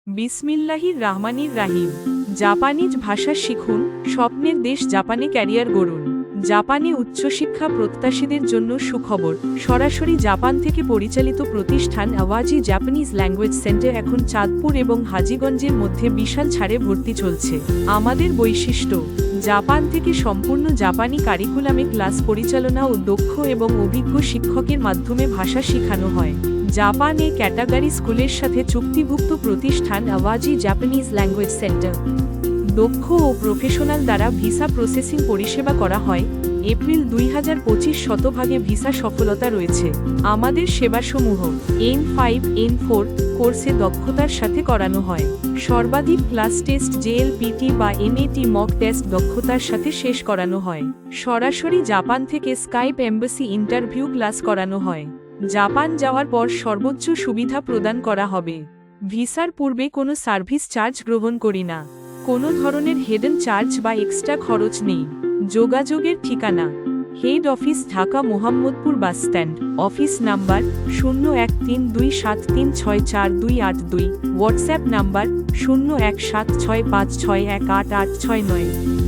বিসমিল্লাহির রাহমানির রাহিম। জাপানিজ ভাষা শিখুন, স্বপ্নের দেশ জাপানে ক্যারিয়ার গড়ুন। জাপানে উচ্চশিক্ষা প্রত্যাশীদের জন্য সুখবর। সরাসরি জাপান থেকে পরিচালিত প্রতিষ্ঠান আওয়াজি জাপানিজ ল্যাঙ্গুয়েজ সেন্টার এখন চাঁদপুর এবং হাজীগঞ্জের মধ্যে বিশাল ছাড়ে ভর্তি চলছে। আমাদের বৈশিষ্ট্য: জাপান থেকে সম্পূর্ণ জাপানি কারিকুলামে ক্লাস পরিচালনা ও দক্ষ এবং অভিজ্ঞ শিক্ষকের মাধ্যমে ভাষা শেখানো হয়। জাপান এ ক্যাটাগরি স্কুলের সাথে চুক্তিভুক্ত প্রতিষ্ঠান আওয়াজি জাপানিজ ল্যাঙ্গুয়েজ সেন্টার। দক্ষ ও প্রফেশনাল দ্বারা ভিসা প্রসেসিং পরিষেবা করা হয়। এপ্রিল 2025 শতভাগে ভিসা সফলতা রয়েছে। আমাদের সেবাসমূহ: N5, N4 কোর্সে দক্ষতার সাথে করানো হয়। সর্বাধিক ক্লাস টেস্ট JLPT বা NAT মক টেস্ট দক্ষতার সাথে শেষ করানো হয়। সরাসরি জাপান থেকে স্কাইপ এম্বাসি ইন্টারভিউ ক্লাস করানো হয়। জাপান যাওয়ার পর সর্বোচ্চ সুবিধা প্রদান করা হবে। ভিসার পূর্বে কোনো সার্ভিস চার্জ গ্রহণ করি না। কোনো ধরনের হেডেন চার্জ বা এক্সট্রা খরচ নেই। যোগাযোগের ঠিকানা: head office Dhaka Mohammadpur bus stand. Office number: 013273642822। WhatsApp number: 017656188869।